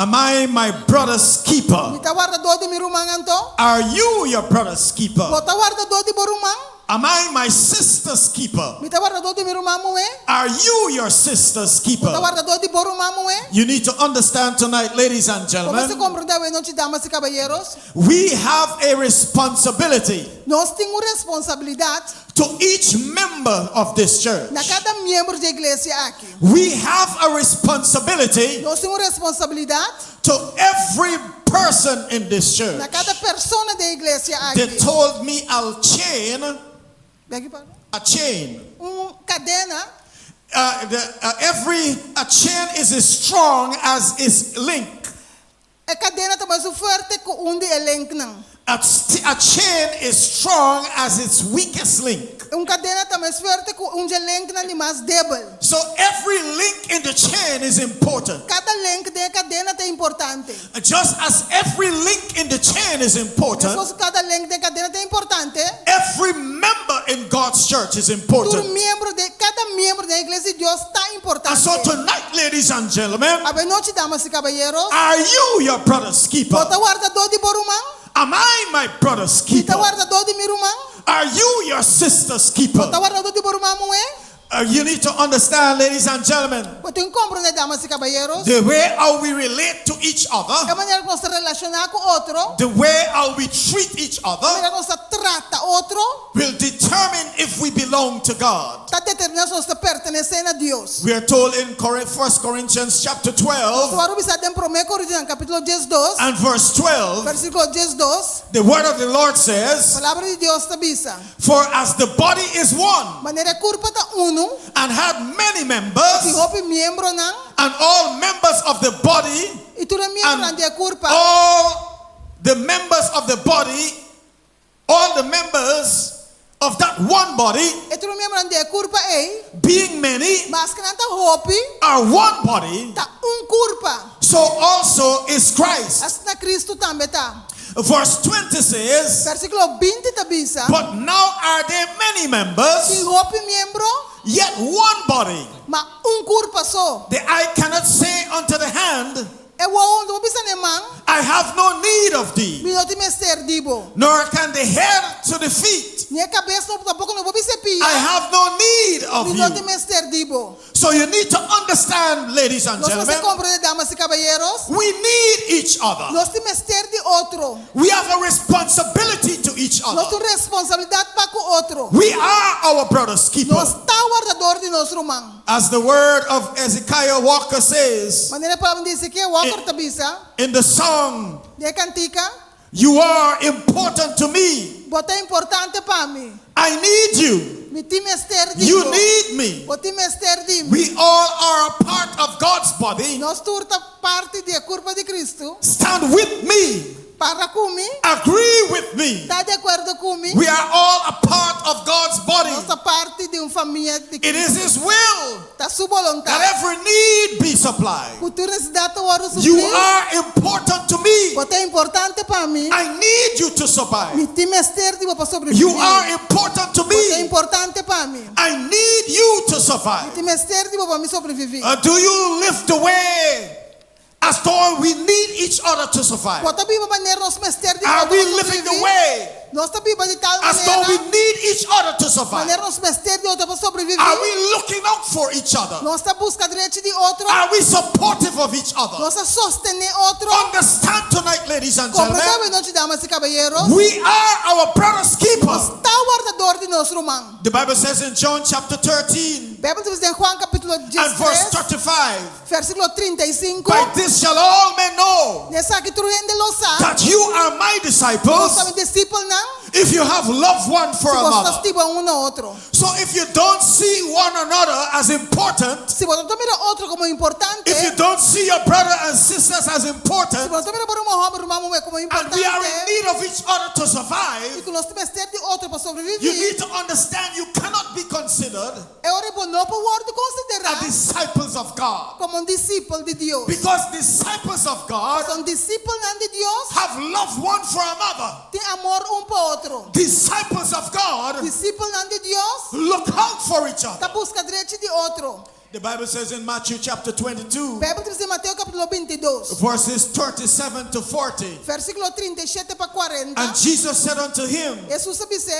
Am I my brother's keeper? Mita wardado di mi rumangan to. Are you your brother's keeper? Bota wardado di borumang. Am I my sister's keeper? Mita wardado di mi rumamu e. Are you your sister's keeper? Bota wardado di borumamu e. You need to understand tonight, ladies and Como se gentlemen, comprende we noite damas e caballeros? we have a responsibility Nós temos responsabilidade to each member of this church. na cada membro da igreja aqui. We have a responsibility Nós temos responsabilidade to every person in this church. na cada persona da igreja They aqui. told me a chain, Cadena. a chain is as strong as its link. A cadena também é forte com onde é link não. A chain is strong as its weakest link. Cadena também é forte com onde é link não é mais débil. So every link in the chain is important. Cada link da cadena é importante. Just as every link in the chain is important, Cada link da cadena é importante. every member in God's church is important. Cada membro da igreja de Deus está importante. And so tonight, ladies and gentlemen, A noite, damas e caballeros, are you your brother's keeper? bota guardador de borumang. Am I my brother's keeper? Bota guardador de mirumang. Are you your sister's keeper? Bota guardador de borumang mo You need to understand, ladies and gentlemen, Bota compreender, damas e caballeros. the way how we relate to each A other, maneira que nós relacionar com outro. the way how we treat each A other, maneira que nós trata outro. will determine if we belong to God. Está determinado se nós pertencemos a Deus. We are told in 1 Corinthians chapter 12 Agora o em 1 Coríntios capítulo 12, and verse 12, versículo 12, the word of the Lord says, a palavra de Deus está bisa. for as the body is one Maneira curva está uno. and had many Se members, houve membro não. and all members of the body, E tu membro and de curva. all the members of the body, all the members of that one body, E tu membro de curva being many, mas que não está hope, are one body, está curva. so also is Christ. Assim na Cristo também está. Verse 20 says, Versículo 20 está bisa. but now are there many Se members, hope membro, yet one body. mas curva só. The eye cannot say unto the hand, E o onde o bisa ne man, I have no need of thee, me não te mester dibo. nor can the head to the feet, Minha cabeça tampouco não vou bisa pia. I have no need of Me não te you. mester dibo. So you need to understand, ladies and Nós você gentlemen, compreende, damas e caballeros. we need each other. Nós te mester de outro. We have a responsibility to each Nós other. temos responsabilidade para com outro. We are our brother's keeper. Nós está guardador de nosso irmão. As the word of Ezekiel Walker says Maneira para dizer que o outro tá bisa. in the song, De cantica, you are important to me. bota importante para mim. I need you. Me te mester de You need me. Bota mester de mim. We all are a part of God's body. Nós turta parte da curva de Cristo. Stand with me. Para comigo. Agree with me. Está de acordo comigo? We are all a part of God's body. Nossa parte de uma família de It Cristo. is His will Está sua that vontade. every need be supplied. Cultura necessidade o ouro You suprir. are important to me. Bota importante para mim. I need you to survive. Me te mester de para sobreviver. You are important to Bota me. importante para mim. I need you to survive. Te mester de para me sobreviver. Do you live the way as though we need each other to survive? Bota viva maneira nós mester de Are para we living the way Nós está viva de tal as though we maneira. need each other to survive? Maneira nós mester de outra para sobreviver. Are we looking out for each other? Nós está buscando direito de outro. Are we supportive of each other? Nós está sostener outro. Understand tonight, ladies and Compreendeu, gentlemen, noite, damas e caballeros? we are our brother's keeper. Está o guardador de nosso irmão. The Bible says in John chapter 13 Bíblia diz em Juan capítulo and verse 13, 35, versículo 35. by this shall all men know Nessa aqui tu rende lo sabe. that you are my Nós disciples somos discípulos não? if you have loved one for Se você another. estima no outro. So if you don't see one another as important, Se você não mira outro como importante. if you don't see your brother and sisters as Se important, você não mira para uma homem, irmão, como and importante. we are in need of each other to E survive, que nós temos que ter de outro para sobreviver. you need to understand you cannot be considered É hora para não pode as considerar disciples of God. como discípulo de Deus. Because disciples of God São discípulos de Deus. have loved one for another. Tem amor para outro. Disciples of God Discípulos de Deus. look out for each other. Está buscando direito de outro. The Bible says in Matthew chapter 22, Bíblia diz em Mateus capítulo 22, verses 37 to 40. versículo 37 para 40. And Jesus said unto him, Jesus disse: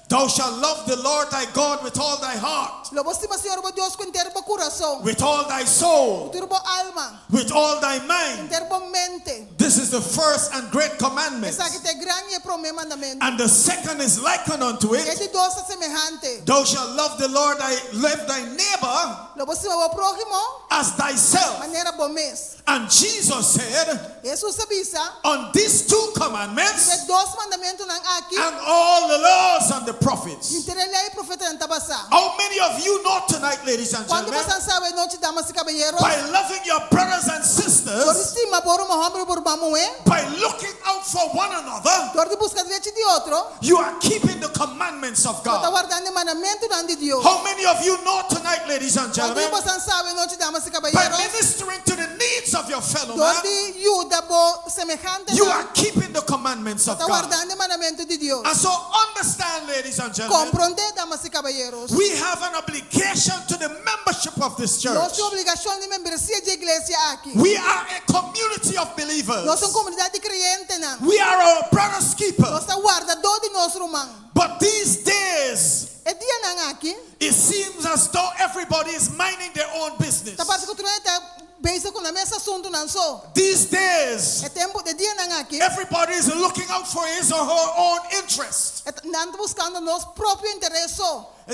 Thou shalt love the Lord thy God with all thy heart, Lobo estima Senhor o Deus com inteiro o coração, with all thy soul, inteiro o alma, with all thy mind. inteiro o mente. This is the first and great commandment. Essa aqui tem grande e primeiro mandamento. And the second is likened unto it. Este dois é semejante. Thou shalt love the Lord love thy neighbor Lobo estima o próximo, as thyself. maneira bom mês. And Jesus said, Jesus avisa, on these two commandments tem dois mandamentos não aqui. and all the laws and the prophets. Inteiro lei e profeta não tabasa. How many of you know tonight, ladies and Quando gentlemen, você sabe noite damas e caballeros, by loving your brothers and por sisters, estima por uma homem por uma mulher, by looking out for one another, por de buscar direito de outro, you are keeping the commandments of está God. guardando o mandamento não de Deus. How many of you know tonight, ladies and Quando gentlemen, você sabe noite damas e by caballeros, ministering to the needs of your fellow man, donde ajuda bo semejante, you are keeping the commandments of está God. guardando o mandamento de Deus. And so understand, ladies and gentlemen, Compreende, damas e caballeros, we have an obligation to the membership of this church. nossa obrigação de membresia de igreja aqui. We are a community of believers. Nós somos comunidade de crentes, não. We are our brother's keeper. Nós está guardador de nosso irmão. But these days, É dia não aqui. it seems as though everybody is minding their own business. Está parece que tu não está bem com o mesmo assunto não só. These days, É tempo de dia não aqui. everybody is looking out for his or her own interest. Não buscando nosso próprio interesse.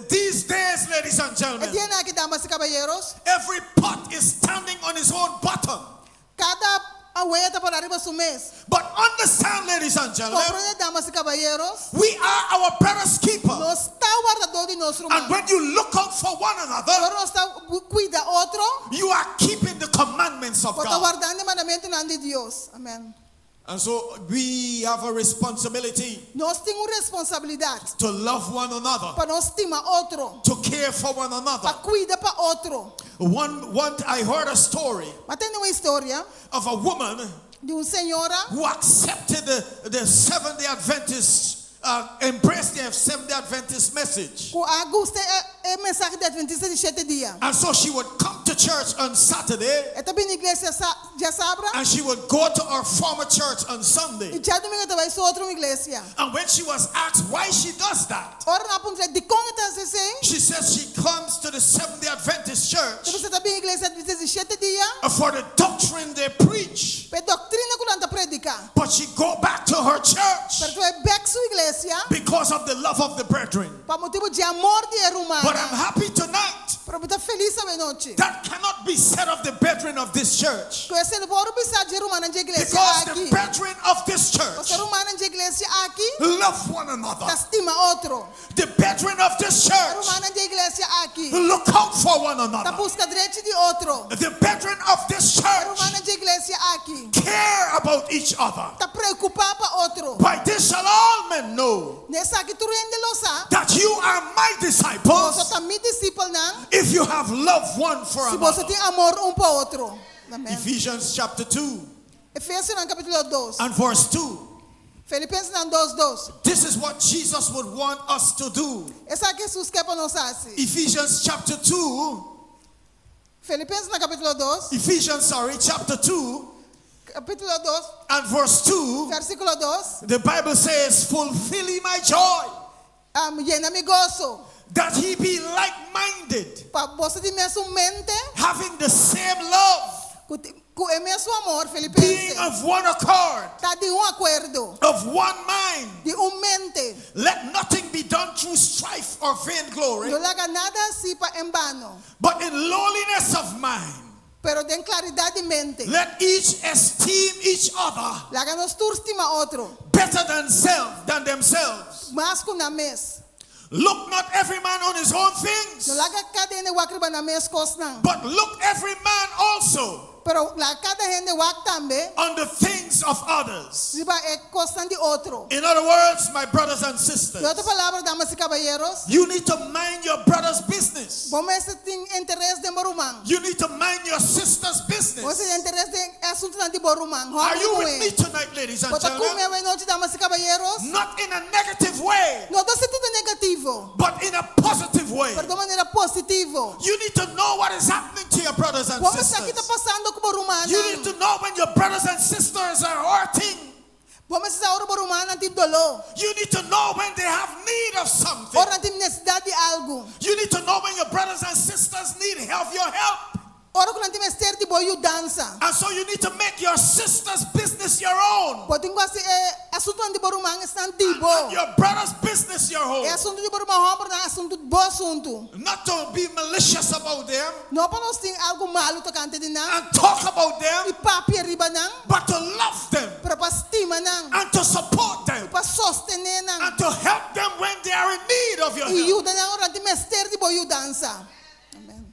These days, ladies and É gentlemen, dia não aqui, damas e caballeros. every pot is standing on his own bottom. Cada agueia está para arriba do mês. But understand, ladies and gentlemen, Compreende, damas e caballeros. we are our brother's keeper. Nós está guardador de nosso irmão. And when you look out for one another, Agora nós está cuida outro. you are keeping the commandments of Está God. guardando o mandamento não de Deus. Amém. And so we have a responsibility Nós temos responsabilidade to love one another, para nós estimar outro, to care for one another. para cuidar para outro. I heard a story Mas tem uma história of a woman de uma senhora who accepted the Seventh-day Adventist, embraced the Seventh-day Adventist message. que gosta é mensagem de Adventista de 7 dias. And so she would come to church on Saturday, É também na igreja já sabra. and she would go to her former church on E Sunday. já domingo também sou outra igreja. And when she was asked why she does that, Ora na ponta de como está assim? she says she comes to the Seventh-day Adventist church Você também na igreja Adventista de 7 dias. for the doctrine they preach. Pe doutrina que ela predica. But she go back to her church Pero tu é back sua igreja because of the love of the brethren. para motivo de amor de But rumana. I'm happy tonight Para estar feliz essa noite. that cannot be said of the brethren of this church. Tu é sendo por pensar de rumana de igreja Because the aqui. brethren of this Você church rumana de igreja aqui. love one another. Tá estima outro. The brethren of this church Rumana de igreja aqui. look out for one Tá another. busca direito de outro. The brethren of this church Rumana de igreja aqui. care about each other. Tá preocupado para outro. By this shall all men know Nessa aqui tu rende losa. that you are my Você disciples tá me discípulo não? if you have love one for Se você another. tem amor para outro. Amém. Ephesians chapter 2 Efésios no capítulo 2. and verse 2. Filipenses no 2:2. This is what Jesus would want us to do. Essa aqui Jesus quer para nós assim. Ephesians chapter 2, Filipenses no capítulo 2. chapter 2 Capítulo 2. and verse 2, Versículo 2. the Bible says, fulfilling my joy, Llena mi gozo. that he be like-minded, Para você ter mesmo mente. having the same love, Com o mesmo amor, being Filipenses. of one accord, Tá de acordo. of one mind. De mente. Let nothing be done through strife or vainglory, Não haga nada assim para em vano. but in lowliness of mind. Pero den claridade de mente. Let each esteem each other Haga-nos tu estima outro. better than themselves. Mas com a mes. Look not every man on his own things, Não haga cada um wakriba na mes coisa não. but look every man also Pero cada gente wak tambe, on the things of others. di ba, costan di otro. In other words, my brothers and De sisters, otra palabra, damas y caballeros, you need to mind your brother's business. vamos a tener interés de borumang. You need to mind your sister's Vamos a business. tener interés de asunto de borumang. Are you with me tonight, ladies and Bota gentlemen? come noche, damas y caballeros. Not in a negative way, No do sentido negativo, but in a positive way. pero de manera positivo. You need to know what is happening to your brothers and Vamos a kita sisters. pasando com borumana. You need to know when your brothers and sisters are hurting. Vamos a saber borumana anti dolo. You need to know when they have need of something. Ora anti necesidade de algo. You need to know when your brothers and sisters need help, your help. Ora com anti mester de boio dança. And so you need to make your sister's business your own. Pode quase assunto anti borumang estão tibo. And your brother's business your own. É assunto de borumang homem, é assunto bo assunto. Not to be malicious about them Não para nós ter algo malo tocante de nang. and talk about E them, papi arriba nang. but to love them Para pa estima nang. and to support them Pa sostener nang. and to help them when they are in need of your E help. ajuda nang ora anti mester de boio dança. Amen.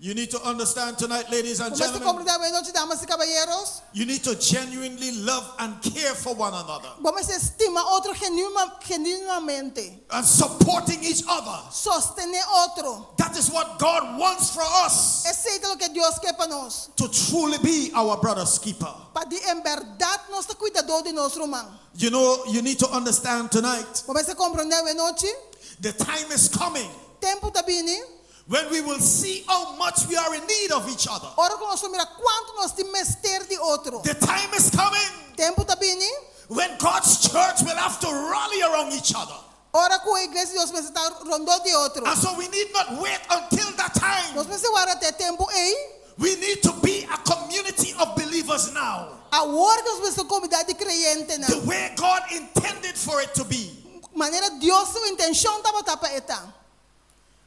You need to understand tonight, ladies and Vamos a gentlemen, compreender noite, damas y caballeros. you need to genuinely love and care for one another Vamos a estimar otro genuinamente. and supporting each other. Sostener otro. That is what God wants for us, Ese es lo que Dios quiere para nos. to truly be our brother's keeper. Para de en verdad nuestro cuidador de nuestro man. You know, you need to understand tonight, Vamos a comprender de noche. the time is coming Tempo está vindo. when we will see how much we are in need of each other. Ora que nós mira quanto nós temos mester de outro. The time is coming Tempo está vindo. when God's church will have to rally around each other. Ora que a igreja de Deus vai estar rondando de outro. And so we need not wait until that time. Nós vamos agora até tempo aí. We need to be a community of believers now, Agora que nós vamos ser comunidade creyente the na. way God intended for it to be. Maneira Deus sua intenção estava para eta.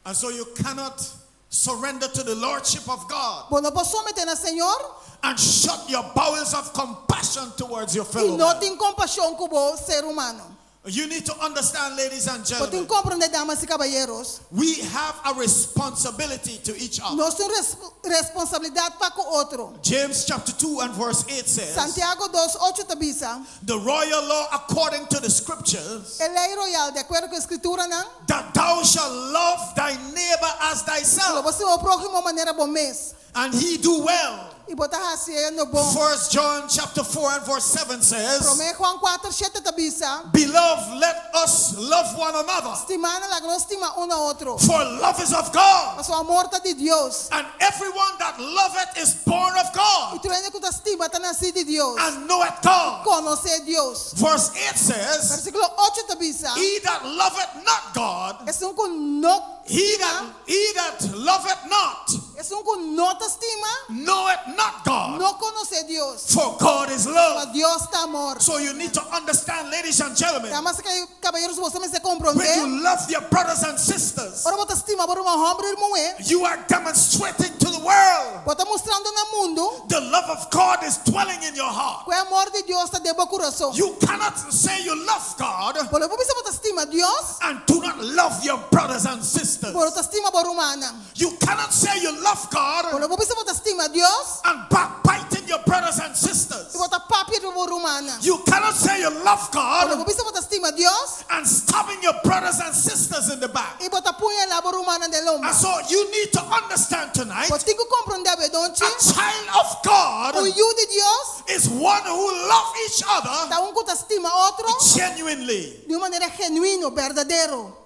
And so you cannot surrender to the lordship of God Bom, não posso meter na Senhor and shut your bowels of compassion towards your e fellow não man. tem compaixão com o ser humano. You need to understand, ladies and Pode gentlemen, compreender, damas e caballeros. we have a responsibility to each other. Nós temos responsabilidade para com o outro. James chapter 2 and verse 8 says, Santiago 2:8 tabisa. the royal law according to the scriptures, A lei royal, de acordo com a escritura, não? that thou shalt love thy neighbor as Falou, thyself, você o próximo de maneira bom mês. and he do well. E botar assim no bom. 1 John chapter 4 and verse 7 says, Promete Juan 4:7 tabisa. beloved, let us love one another, Estimando la não estima um ao outro. for love is of God, Mas o amor está de Deus. and everyone that loveth is born of E God tu ainda que tu estima está nascido de Deus. and knoweth God. Conhecer Deus. Verse 8 says, Versículo 8 tabisa. he that loveth not God, Es un con no he that loveth not, es un con no te estima, knoweth not God, no conoce Dios. for God is Mas love. Dios está amor. So you need to understand, ladies and gentlemen, Damas y caballeros, você me se when comprende. you love your brothers and sisters, Ora você estima por uma homem e mulher. you are demonstrating to the world Você mostrando no mundo the love of God is dwelling in your heart. que o amor de Deus está dentro do coração. You cannot say you love God Por isso você estima Deus, and do not love your brothers and sisters. por você estima por humana. You cannot say you love God Por isso você estima Deus, and backbiting your brothers and sisters. e você papi por humana. You cannot say you love Por God isso você estima Deus, and stabbing your brothers and sisters in the back. e você punha lá por humana de lomba. And so you need to understand tonight, Você tem que compreender verdade. a child of God O filho de Deus is one who love each other está que estima outro genuinely. de uma maneira genuína, verdadeiro.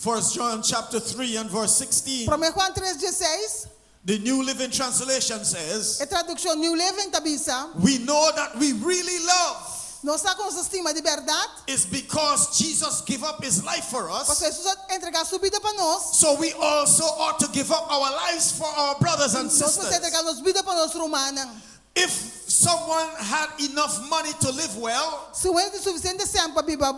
1 John chapter 3 and verse 16. Promete Juan 3:16. The New Living Translation says, A tradução New Living tabisa. we know that we really love Nós está com essa estima de verdade. is because Jesus gave up his life for Porque us. Jesus entregar sua vida para nós. So we also ought to give up our lives for our brothers and Nós vamos sisters. entregar nossa vida para nós romana. If someone had enough money to live well Se o é suficiente tempo para viver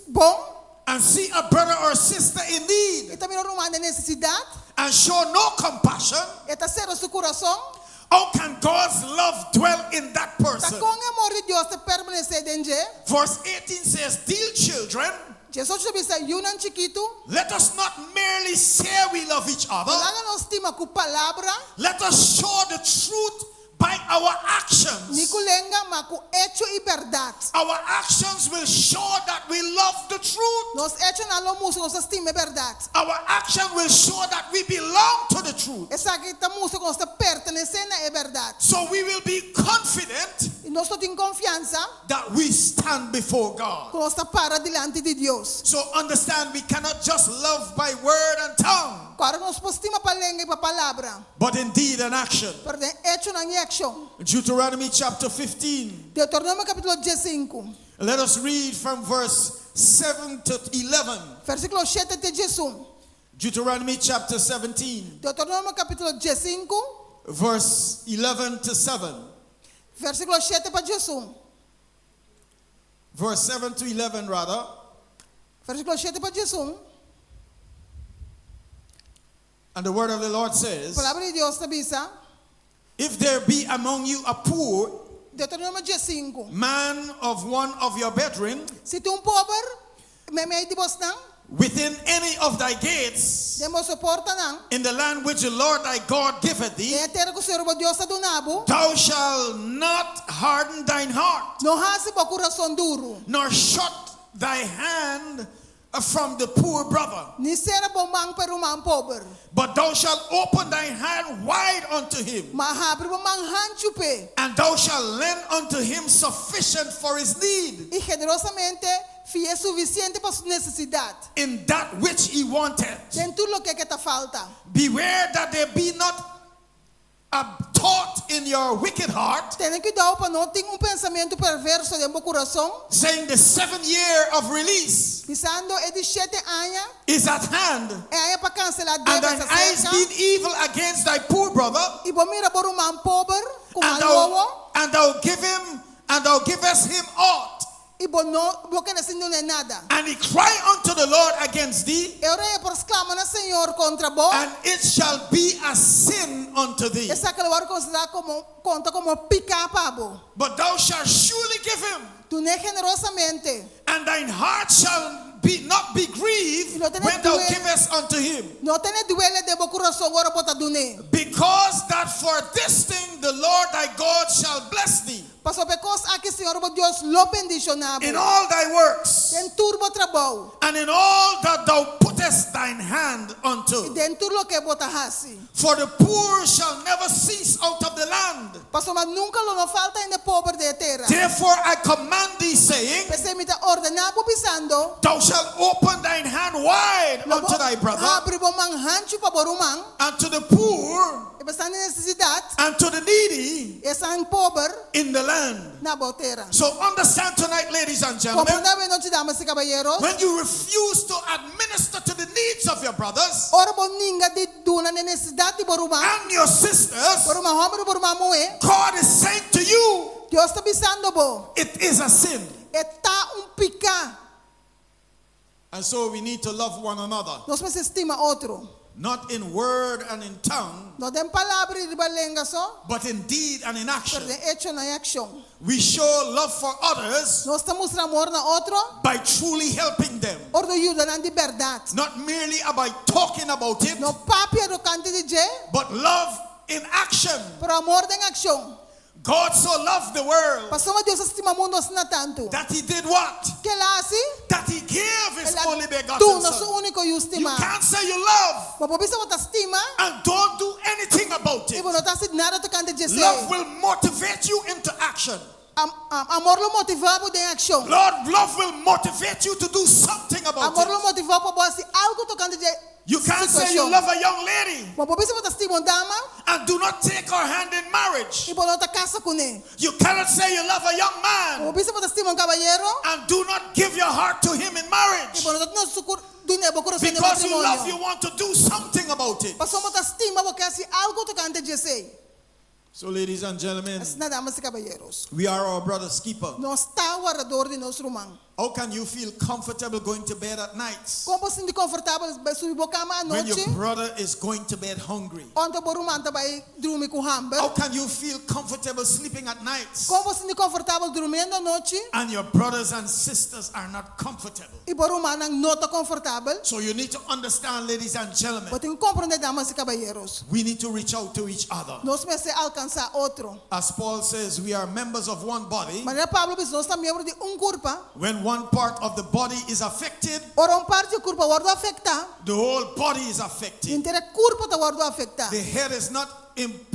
bom, and see a brother or sister in e need também o romano necessidade, and show no compassion, e está certo seu coração, how can God's love dwell in that está person? com o amor de Deus te permanecer dentro. Verse 18 says, dear children, Jesus sabi sa yun ang chiquito. Let us not merely say we love each other. Kailangan nos estima ku palabra. Let us show the truth by our actions. Ni kulenga maku hecho y verdad. Our actions will show that we love the truth. Nos hecho na lo muso nos estima verdad. Our action will show that we belong to the truth. Esa kita muso nos pertenece na e verdad. So we will be confident Y nos tin confianza that we stand before God. que nos para delante de Dios. So understand, we cannot just love by word and tongue, Para nos postima palenga y pa palabra. but in deed and action. Pero de hecho na action. Deuteronomy chapter 15. Deuteronomio capítulo 15. Let us read from verse 7 to 11. Versículo 7 de Jesus. Deuteronomy chapter 17, Deuteronomio capítulo 15. verse 11 to 7. Versículo 7 para Jesus. Verse 7 to 11 rather. Versículo 7 para Jesus. And the word of the Lord says, Palabra de Dios te avisa. if there be among you a poor Deuteronomio 15. man of one of your brethren Si tu un pobre, me di vos nang, within any of thy gates de mo soporta nang, in the land which the Lord thy God giveth thee, de terra ko servo Dios sa dunabo, thou shalt not harden thine heart, no hasi po corazón duro, nor shut thy hand from the poor brother, ni servo mang pero mang pobre, but thou shalt open thine hand wide unto him, mahabri mo mang hanchupe, and thou shalt lend unto him sufficient for his need y generosamente fie suficiente para su necesidad. in that which he wanted. Den tú lo que te falta. Beware that there be not a thought in your wicked heart, Ten cuidado para no tener un pensamiento perverso de mi corazón, saying the 7th year of release pisando e 17 años, is at hand, e año para cancelar and debes thine eyes acerca, being evil against thy poor brother, y vos mira por un man pobre, como and al lobo, thou givest him aught, y vos que no haciendo nada. and he cry unto the Lord against thee, E ora por exclama na Señor contra vos, and it shall be a sin unto thee. esa que lo va a considerar como, conta como pica pavo. But thou shalt surely give him, Tú ne generosamente, and thine heart shall not be grieved Y no tenés when thou duele. givest unto him. no tenés duele de vos corazón, ora bota dune. Because that for this thing the Lord thy God shall bless thee Paso pecos aquí Señor vos Dios lo bendicionamos. in all thy works, Den turbo trabajo, and in all that thou puttest thine hand unto. den tur lo que bota hasi. For the poor shall never cease out of the land. Paso mas nunca lo no falta en de pobre de terra. Therefore I command thee, saying, Pese mi ta ordenabo pisando, thou shalt open thine hand wide unto thy brother, abri bo mang hanchu pa borumang, and to the poor, e basta necesidad, and to the needy esang pobre in the land. na botera. So understand tonight, ladies and gentlemen, Comprendame noche damas y caballeros, when you refuse to administer to the needs of your brothers ora bo ninga di duna necesidad di borumang, and your sisters, borumang hombre borumang mo God is saying to you, Dios está pisando bo, it is a sin. está un pica, And so we need to love one another, nos me se estima otro. not in word and in tongue, No den palabra y balenga so, but in deed and in action. pero de hecho na acción. We show love for others No estamos amor na otro, by truly helping them, or do ayuda na di verdad. not merely by talking about it, No papi ado cante di je, but love in action. pero amor de acción. God so loved the world Pasó a Dios estima mundo na tanto. that he did what? Que la así, That he gave his only tú begotten no su son. único y You estima. can't say you love Papo bisa mo ta estima, and don't do anything about y it. bueno ta sin nada to cante je Love will motivate you into action. Amor lo motivamos de acción. Lord, love will motivate you to do something about Amor lo it. motivamos para hacer algo to cante je. You can't say you love a young lady Papo bisa mo ta estima dama, and do not take her hand in marriage. y bueno ta casa con él. You cannot say you love a young man Papo bisa mo ta estima un caballero, and do not give your heart to him in y marriage. bueno ta no su dunebo corazón de Because you love, matrimonio. you want to do something about it. Pasó mo ta estima porque hace algo to cante je sei. So, ladies and gentlemen, As na damas y caballeros. we are our brother's keeper. No está guardador de nuestro man. How can you feel comfortable going to bed at night Como você se sente confortável subir para cama à when your noite? brother is going to bed hungry? Onde o ruman vai dormir com hambre? How can you feel comfortable sleeping at night Como você se sente confortável dormindo à noite? and your brothers and sisters are not comfortable? E o ruman não está confortável? So you need to understand, ladies and gentlemen, Você tem que compreender, damas e caballeros. we need to reach out to each other. Nós precisamos alcançar outro. As Paul says, we are members of one body. Maneira Pablo diz, nós somos membros de corpo. When one part of the body is affected, Ora parte do corpo guarda afetar. the whole body is affected. Inteiro corpo está guarda afetar. The head is not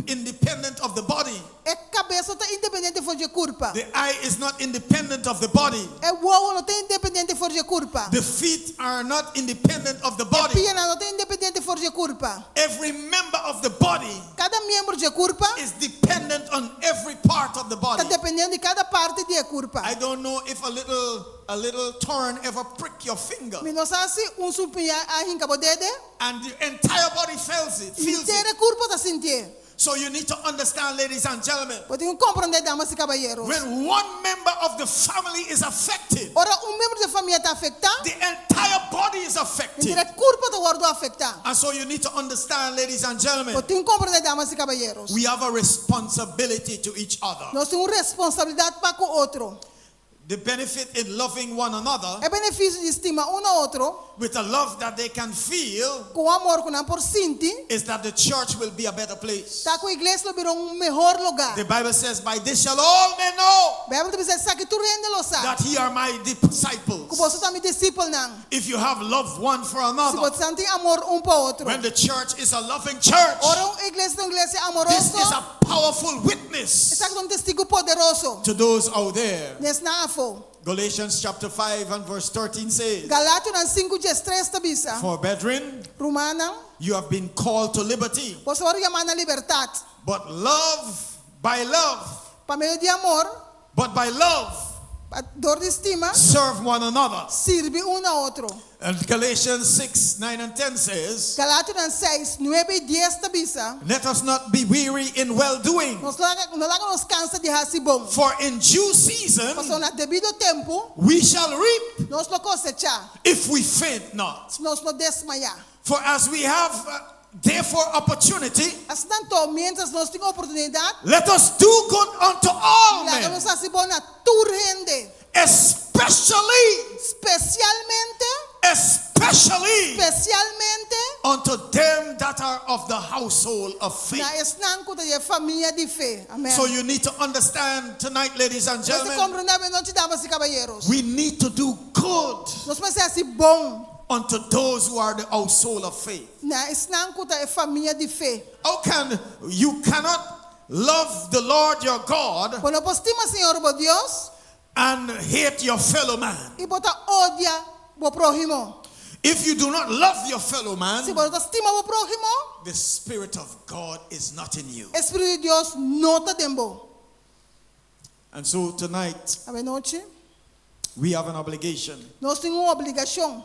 independent of the body. É cabeça está independente fora de corpo. The eye is not independent of the body. É o olho não está independente fora de corpo. The feet are not independent of the A body. perna não está independente fora de corpo. Every member of the body Cada membro de corpo is dependent on every part of the está body. dependendo de cada parte de corpo. I don't know if a little thorn ever prick your finger Mas não sabe se supinha a rinca o dedo. and the entire body feels it. Inteiro corpo está sentindo. So you need to understand, ladies and gentlemen, Você tem que compreender, damas e caballeros. when one member of the family is affected, Ora membro da família está afetado. the entire body is affected. Inteiro corpo está guarda afetado. And so you need to understand, ladies and gentlemen, Você tem que compreender, damas e caballeros. we have a responsibility to each other. Nós temos responsabilidade para com o outro. The benefit in loving one another É benefício de estimar um ao outro, with a love that they can feel com amor que não por sentir, is that the church will be a better place. tá com a igreja virou melhor lugar. The Bible says, by this shall all men know A Bíblia diz que tu rende lo sabe. that ye are my Que disciples. você está me discípulo não. If you have love one for Se another. você tem amor para o outro. When the church is a loving church, Ora a igreja é uma igreja this amorosa. is a powerful witness Está com testigo poderoso. to those out there. Nesse nafo. Galatians chapter 5 and verse 13 says, Galátios 5:3 está bisa. for brethren, Romana, you have been called to liberty, você vai chamar na liberdade. but by love, Para meio de amor, but by love, dor de estima, serve one another. sirve ao outro. And Galatians 6, 9 and 10 says, Galátios 6, 9 e 10 está bisa. let us not be weary in well-doing, Não nos cansa de fazer bom. for in due season Porque no devido tempo, we shall reap nós não cosechar. if we faint not. Nós não desmaiar. For as we have therefore opportunity, Assim, tanto, mientras nós temos oportunidade, let us do good unto all lá que men, nós fazer bom na tua rende. especially unto them that are of the household of Na faith. esnanco de família de fé. Amém. So you need to understand tonight, ladies and Nós gentlemen, compreendemos não te damas e caballeros. we need to do good Nós precisamos fazer bom unto those who are the household of faith. na esnanco da família de fé. How can you cannot love the Lord your God Quando postima Senhor o Deus and hate your fellow man? e bota odia o prójimo. If you do not love your fellow Se man, bota estima o prójimo, the Spirit of God is not in you. Espírito de Deus não está dentro. And so tonight A noite, we have an obligation. nós temos uma obrigação.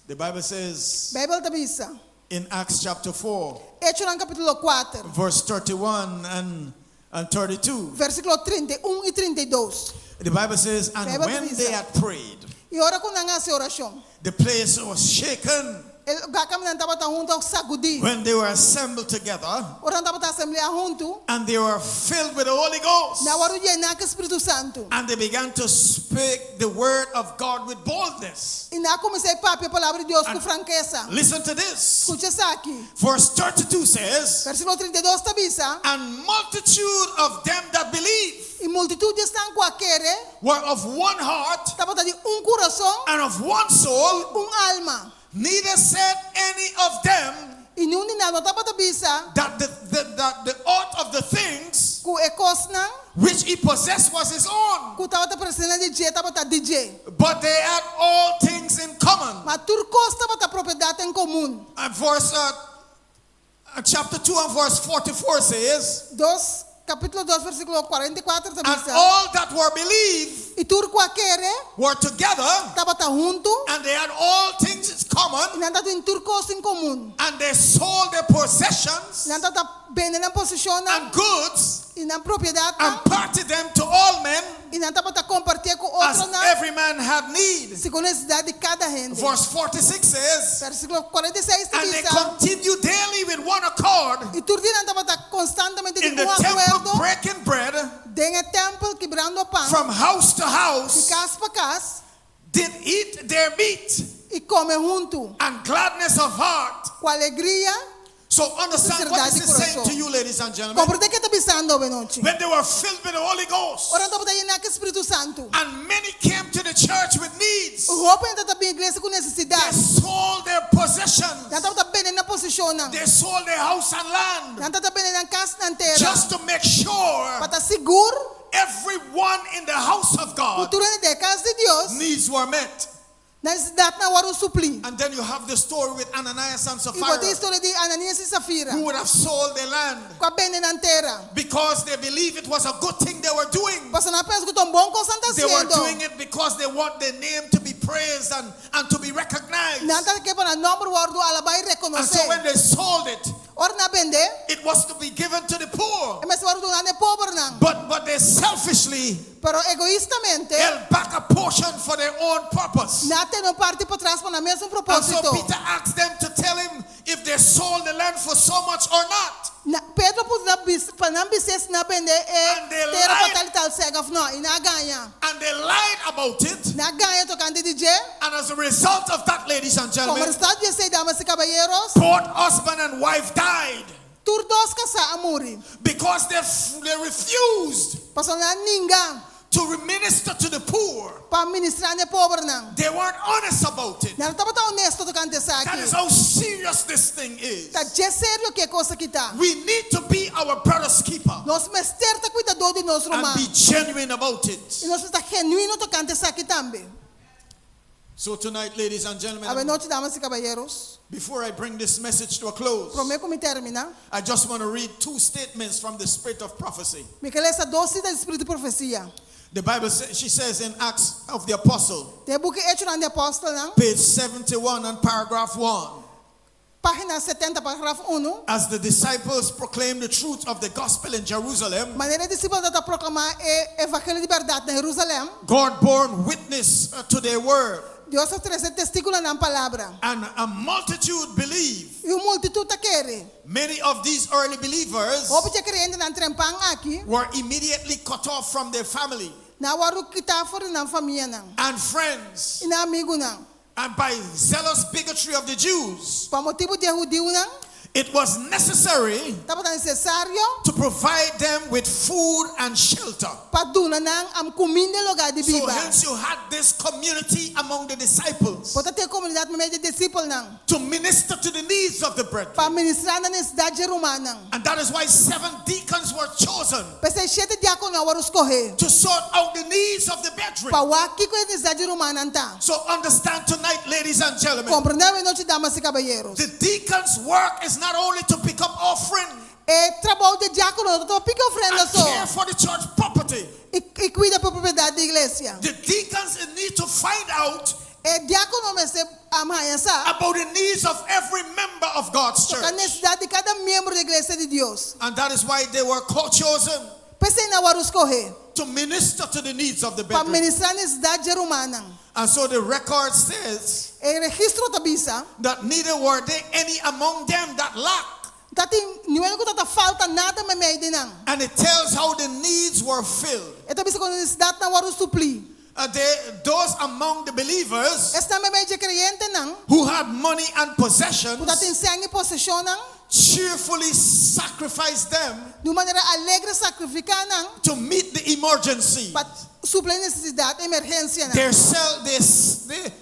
The Bible says A Bíblia está dizendo. in Acts chapter 4, Hechos no capítulo 4, verse 31 and 32. versículo 31 e 32. The Bible says, and Bible when diz, they had prayed, E ora quando nós hace oração, the place was shaken. o Jackman estava junto ao sagudi. When they were assembled together, Ora estava na assembleia junto, and they were filled with the Holy Ghost, na hora de llenar com o Espírito Santo. and they began to speak the word of God with boldness. E na comecei a papi a palavra de Deus com And- franqueza. Listen to this. Escucha isso aqui. Verse 32 says, Versículo 32 está bisa. and multitude of them that believe E multitude estão com aquele, were of one heart estava de coração, and of one soul. alma. Neither said any of them E não ni nada estava de bisa, that the aught of the things com ecosna, which he possessed was his own, com estava presente de DJ, estava DJ. but they had all things in common. Mas turcos estava propriedade em comum. And chapter 2 and verse 44 says, Capítulo 2, versículo 44 está and bisa. all that were believed E turco aquele, were together, estava junto, and they had all things in e common, nada em turcos em comum. and they sold their possessions Nada está bem na posição and goods e na propriedade, and parted them to all men e nada está compartilhar com as as patronato every man had need. segundo a necessidade de cada gente. Verse 46 says, Versículo 46 and they diz, continued daily with one accord e tudo estava constantemente in de the temple acordo, breaking bread em el templo quebrando pão, from house to de house, casa para casa, did eat their meat e come junto, and gladness of heart. com alegria. So understand what Sinceridade this de is saying coração. to you, ladies and gentlemen. Compreende que está pensando hoje noite? When they were filled with the Holy Ghost, Ora estava llena com o Espírito Santo. and many came to the church with needs, O roupa entra também a igreja com they necessidade. sold their possessions, Já estava bem na posição, não. they sold their house and land, Já estava bem na casa na terra. just to make Para sure estar seguro, everyone in the house of God futuro da casa de Deus, needs were met. na necessidade na hora o suplir. And then you have the story with Ananias and E vou ter a Sapphira, história de Ananias e Safira. who would have sold their land Com a bem na terra. because they believe it was a good thing they were doing. Porque não pensa que tão bom coisa está They were sendo. doing it because they want their name to be praised and to be recognized. Nada que para nome o ordo alabar e And so when reconhecer. they sold it, Ora na vende, it was to be given to the poor. mas o ordo não é pobre não. But they selfishly Pero egoístamente, held back a portion for their own purpose. não tem uma parte para trás para o mesmo And propósito. so Peter asked them to tell him if they sold the land for so much or not. Pedro para não bises na vende And they terra lied. para tal cega não e não ganha. And they lied about it. Não ganha tocante de je. And as a result of that, ladies and Como gentlemen, está dizendo damas e caballeros, both husband and wife died tur dos casa a muri. because they refused Passou na ninguém to minister to the poor. para ministrar ne pobre não. They weren't honest about it. Não estava tão honesto tocante essa That aqui. is how serious this thing is. Tá de sério que coisa que tá. We need to be our brother's keeper Nós mestre tá cuidador de nosso and irmão. be genuine about it. E nós está genuíno tocante essa aqui também. So tonight, ladies and A gentlemen, noite damas e caballeros, before I bring this message to a close, prometo me terminar. I just want to read two statements from the spirit of prophecy. Me quer essa doce da espírito de profecia. The Bible says, she says in Acts of the Apostle, Tem book Hechos de Apóstolo, não? page 71 and paragraph 1. Página 70, parágrafo 1. As the disciples proclaimed the truth of the gospel in Jerusalem, Maneira discípulos da proclamar o evangelho de verdade na Jerusalém. God bore witness to their word, Deus oferece testemunho na palavra. and a multitude believed. E o multitud tá querendo. Many of these early believers O que crente na trempang aqui, were immediately cut off from their family na waru kita fora na família não. and friends, E na amigo não. and by zealous bigotry of the Jews, Para motivo de judeu não, it was necessary estava necessário to provide them with food and shelter. para duna não am comida lugar de So biba. hence you had this community among the disciples Pode ter comunidade no meio de discípulos não. to minister to the needs of the Para brethren. ministrar na necessidade romana. And that is why 7 deacons were chosen Pensei 7 diáconos waru escorrer. to sort out the needs of the brethren. Para o aqui com a necessidade romana tá. So understand tonight, ladies and gentlemen, Compreendeu a noite damas e caballeros. the deacons' work is not only to pick up offering É trabalho de diácono, não tô pica ofrenda and care só. for the church property. E cuida para a propriedade da igreja. The deacons need to find out É diácono mas é amanhã sabe. about the needs of every member of God's A church. necessidade de cada membro da igreja de Deus. And that is why they were chosen Pensei na waru escorrer. to minister to the needs of the Para brethren. ministrar a necessidade romana. And so the record says E registro tabisa. that neither were there any among them that lacked. Tati, niwelo ko tata falta nada me meio de não. And it tells how the needs were filled. E tabisa com necessidade na waru supli. Those among the believers Esta me meio de crente não. who had money and possessions O tati sangue possessão não. cheerfully sacrificed them De maneira alegre sacrificar não. to meet the emergency. Para suplir necessidade, emergência não. They're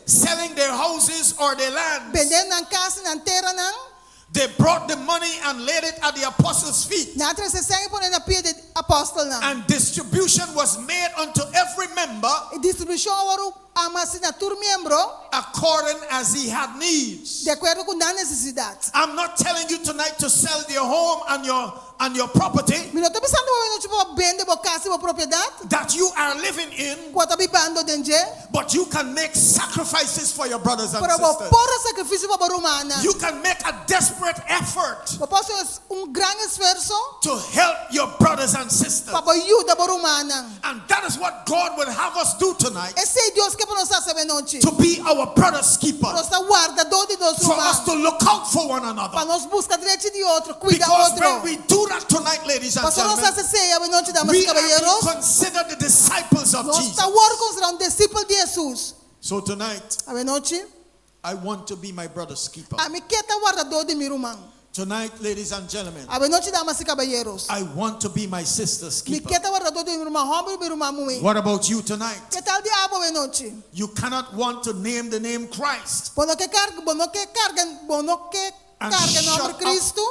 selling their houses or their lands. Vender na casa, na terra não. They brought the money and laid it at the apostles' feet. Na treze sangue põe na pia de apóstolo não. And distribution was made unto every member E distribuição waru ama assinatura membro according as he had needs. de acordo com a necessidade. I'm not telling you tonight to sell your home and your property Me não tô pensando no tipo vender a casa e a propriedade. that you are living in, Quanto bibando dentro. But you can make sacrifices for your brothers and Pero vos sisters. por sacrifício para rumana. You can make a desperate effort Vos posso gran esforço to help your brothers and sisters. para ajuda para rumana. And that is what God will have us do tonight. Esse é Deus que nos hace noite. To be our brother's keeper. Nos guardador de nós For us to rumanos. look out for one another. Para nos buscar direito de outro, cuida Because outro. when we do that tonight, ladies and Pastor nos gentlemen, hace ceia noite, damas we e are being caballeros. considered the disciples of Nós Jesus. estamos considerando discípulo de Jesus. So tonight, A noite, I want to be my brother's keeper. a mim que está guardador de meu irmão. Tonight, ladies and gentlemen, A noite, damas e caballeros. I want to be my sister's Me keeper. que está guardador de meu irmão, homem, meu irmão, mulher. What about you tonight? Que tal diabo a noite? You cannot want to name the name Christ Bono que carga, and carga nome Cristo.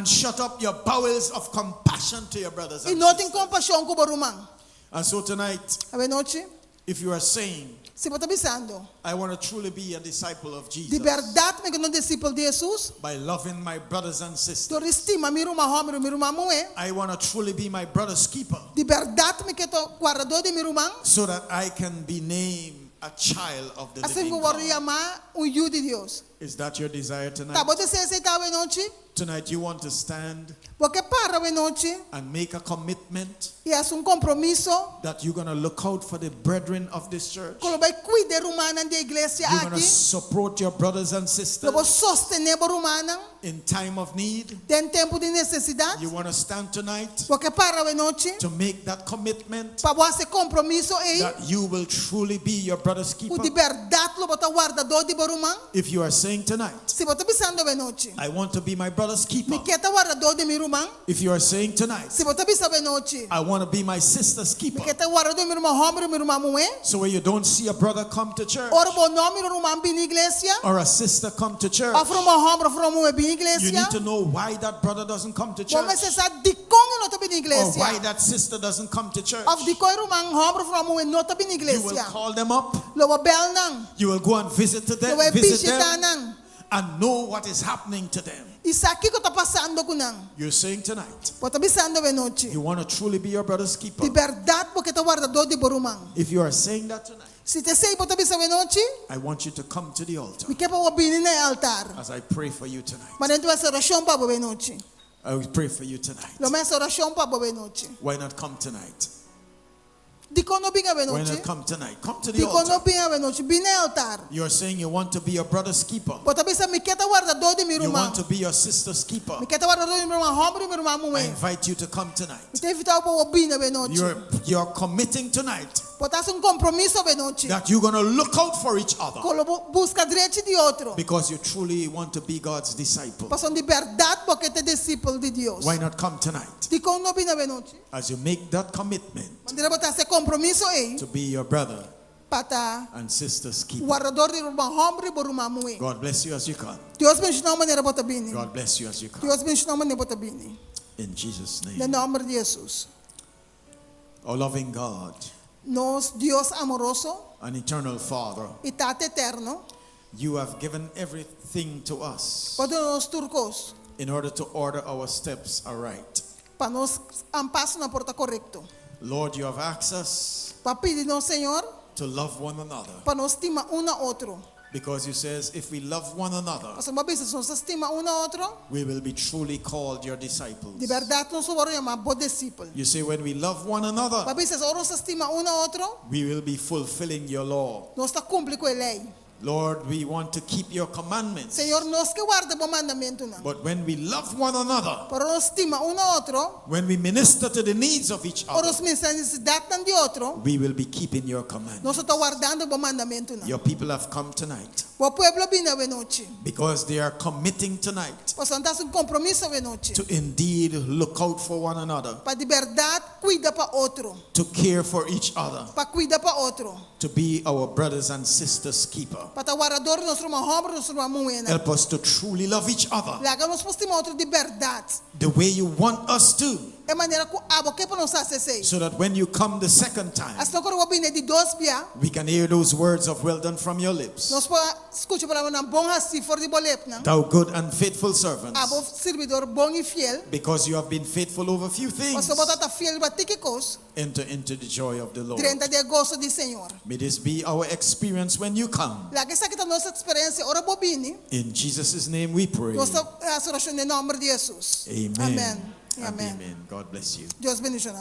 shut up your bowels of compassion to your brothers E and não tem sisters. compaixão com o irmão. And so tonight, A noite, if you are saying, se você está pensando, I want to truly be a disciple of de Jesus verdade, me que não discípulo de Jesus, by loving my brothers and sisters, tu estima meu irmão, homem, meu irmão, mulher. I want to truly be my brother's keeper De verdade, me que estou guardador de meu irmão. so that I can be named a child of the Assim que living eu vou God. chamar filho de Deus. Is that your desire Tá, tonight? você se aceitar a noite? Tonight you want to stand Porque para a noite and make a commitment e é compromisso. that you're going to look out for the brethren of this church. Quando vai cuidar rumana da igreja You're going to aqui, support your brothers and eu vou sisters sostener a rumana in time of need. em tempo de necessidade. You want to stand tonight Porque para a noite, to make that commitment para você compromisso aí, that you will truly be your brother's keeper. o de verdade lo botar guardador de rumana. If you are saying tonight, Se você pensando a noite, I want to be my brother's keeper. me quer guardador de meu irmão. If you are saying tonight, Se você pensando a noite, I want to be my sister's me keeper. quer guardador de meu irmão, homem, meu irmão, mulher. So when you don't see a brother come to church Ora bom nome do irmão bem na igreja. or a sister come to church, Afro uma homem, afro uma mulher bem na you igreja. need to know why that brother doesn't come to Como church você sabe de como não está bem na or why igreja? that sister doesn't come to church. Of de como irmão, homem, afro uma mulher não está bem na You will igreja. call them up. Lo bel não. You will go and visit Lo them, vai visit visitar them não. and know what is happening to them. Isso aqui que está passando com não. You're saying tonight, Você está pensando a noite. you want to truly be your brother's De keeper. verdade, porque está guardador de irmão. If you are saying that tonight, Se você sei, você está pensando a noite, I want you to come to the altar me quer para o bem no altar. as I pray for you tonight. Mas dentro dessa oração para a noite. I will pray for you tonight. Lo mais oração para a noite. Why not come tonight? De quando bem a Why noite. not come tonight? Come to De the quando altar. bem a noite, bem no altar. You are saying you want to be your brother's keeper. Você está pensando, me quer guardador de meu You irmão. want to be your sister's keeper. Me quer guardador de meu irmão, homem, meu irmão, I mulher. invite you to come tonight. Me tem invitado para o bem na noite. You're committing tonight Botar compromisso a noite. that you're going to look out for each other Quando busca direito de outro. because you truly want to be God's disciple. Passam de verdade porque é discípulo de Deus. Why not come tonight De quando bem na noite. as you make that commitment Maneira botar esse compromisso aí. to be your brother Para and sister's keeper? guardador de irmão, homem, meu irmão, mulher. God bless you as you come. Deus me ensinou maneira botar bem. God bless you as you come. Deus me ensinou maneira botar bem. In Jesus' No name. nome de Jesus. O loving God, Nós, Deus amoroso an eternal Father, e Tate eterno, you have given everything to us para nós turcos, in order to order our steps aright. para nós ampasso na porta correto. Lord, you have asked us Para pedir ao Senhor, to love one another para nós estimar um a outro. because you says if we love one another, Para uma vez, se nós estimar um a outro, we will be truly called your disciples. de verdade nós vamos chamar bom discípulo. You say when we love one another, Para vezes, se nós estimar um a outro, we will be fulfilling your law. nós está cumprindo com a lei. Lord, we want to keep your commandments. Senhor, nós que guarda o mandamento não. But when we love one another, Para nós estimar um a outro, when we minister to the needs of each para other, nós pensar necessidade de outro, we will be keeping your commandments. nós está guardando o mandamento não. Your people have come tonight O pueblo vem na noite. because they are committing tonight Para nós compromisso na noite. to indeed look out for one another, Para de verdade cuida para outro. to care for each other, Para cuidar para outro. to be our brothers and sisters keeper. Para estar guardador de nosso irmão, homem, nosso irmão, mulher. Help us to truly love each other Laga nós postimos outro de verdade. the way you want us to. E maneira que abo que não sabe sei. So that when you come the second time, As não quando vim de dois bia, we can hear those words of well done from your lips. nós po escute para uma bom assim for de bolep, não? Thou good and faithful servant, Abo servidor bom e fiel. because you have been faithful over few things, Você bota tá fiel para tikikos, enter into the joy of the Lord. 30 de agosto de Senhor. May this be our experience when you come. Lá que essa aqui tá nossa experiência, ora bobini. In Jesus' name we pray. Nossa oração em nome de Jesus. Amen. Amém. And Amém. amen. God bless you. Deus bendiga.